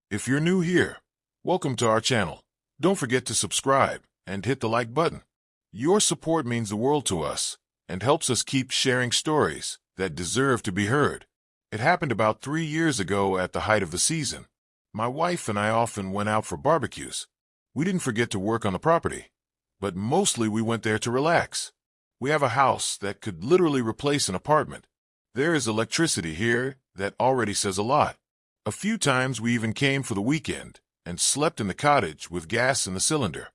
If you're new here, welcome to our channel. Don't forget to subscribe and hit the like button. Your support means the world to us and helps us keep sharing stories that deserve to be heard. It happened about 3 years ago at the height of the season. My wife and I often went out for barbecues. We didn't forget to work on the property, but mostly we went there to relax. We have a house that could literally replace an apartment. There is electricity here that already says a lot. A few times we even came for the weekend and slept in the cottage with gas in the cylinder.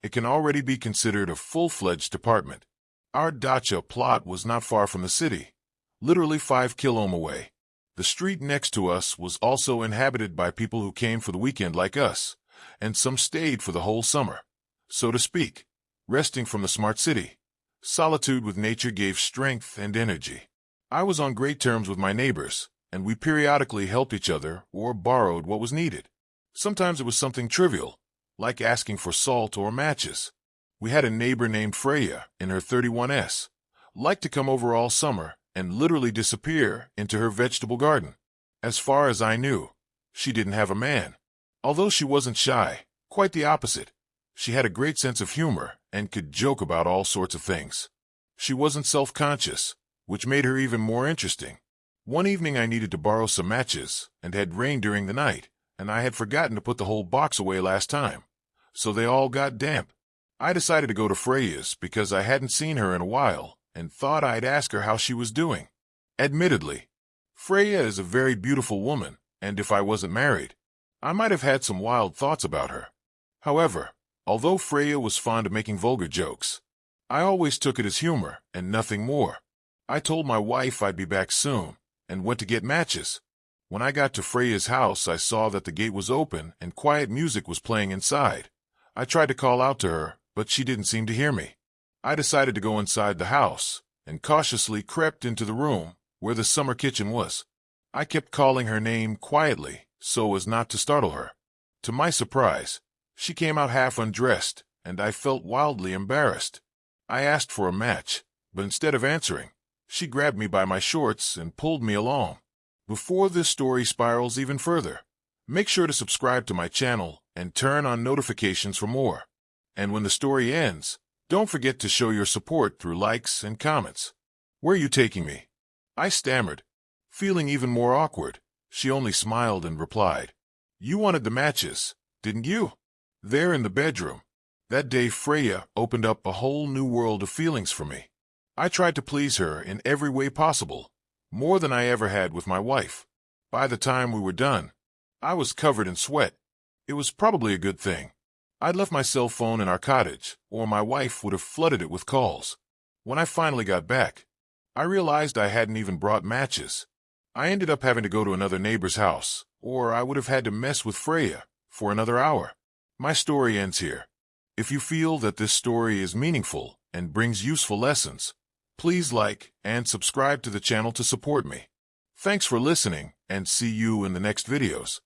It can already be considered a full-fledged apartment. Our dacha plot was not far from the city, literally 5 km away. The street next to us was also inhabited by people who came for the weekend like us, and some stayed for the whole summer. So to speak, resting from the smart city. Solitude with nature gave strength and energy. I was on great terms with my neighbors, and we periodically helped each other or borrowed what was needed. Sometimes it was something trivial, like asking for salt or matches. We had a neighbor named Freya in her 31S, liked to come over all summer and literally disappear into her vegetable garden. As far as I knew, she didn't have a man. Although she wasn't shy, quite the opposite. She had a great sense of humor and could joke about all sorts of things. She wasn't self-conscious, which made her even more interesting. One evening I needed to borrow some matches and had rained during the night, and I had forgotten to put the whole box away last time, so they all got damp. I decided to go to Freya's because I hadn't seen her in a while and thought I'd ask her how she was doing. Admittedly, Freya is a very beautiful woman, and if I wasn't married, I might have had some wild thoughts about her. However, although Freya was fond of making vulgar jokes, I always took it as humor and nothing more. I told my wife I'd be back soon and went to get matches. When I got to Freya's house, I saw that the gate was open and quiet music was playing inside. I tried to call out to her, but she didn't seem to hear me. I decided to go inside the house and cautiously crept into the room where the summer kitchen was. I kept calling her name quietly so as not to startle her. To my surprise, she came out half undressed, and I felt wildly embarrassed. I asked for a match, but instead of answering, she grabbed me by my shorts and pulled me along. Before this story spirals even further, make sure to subscribe to my channel and turn on notifications for more. And when the story ends, don't forget to show your support through likes and comments. Where are you taking me? I stammered. Feeling even more awkward, she only smiled and replied, "You wanted the matches, didn't you?" There in the bedroom, that day Freya opened up a whole new world of feelings for me. I tried to please her in every way possible, more than I ever had with my wife. By the time we were done, I was covered in sweat. It was probably a good thing. I'd left my cell phone in our cottage, or my wife would have flooded it with calls. When I finally got back, I realized I hadn't even brought matches. I ended up having to go to another neighbor's house, or I would have had to mess with Freya for another hour. My story ends here. If you feel that this story is meaningful and brings useful lessons, please like and subscribe to the channel to support me. Thanks for listening, and see you in the next videos.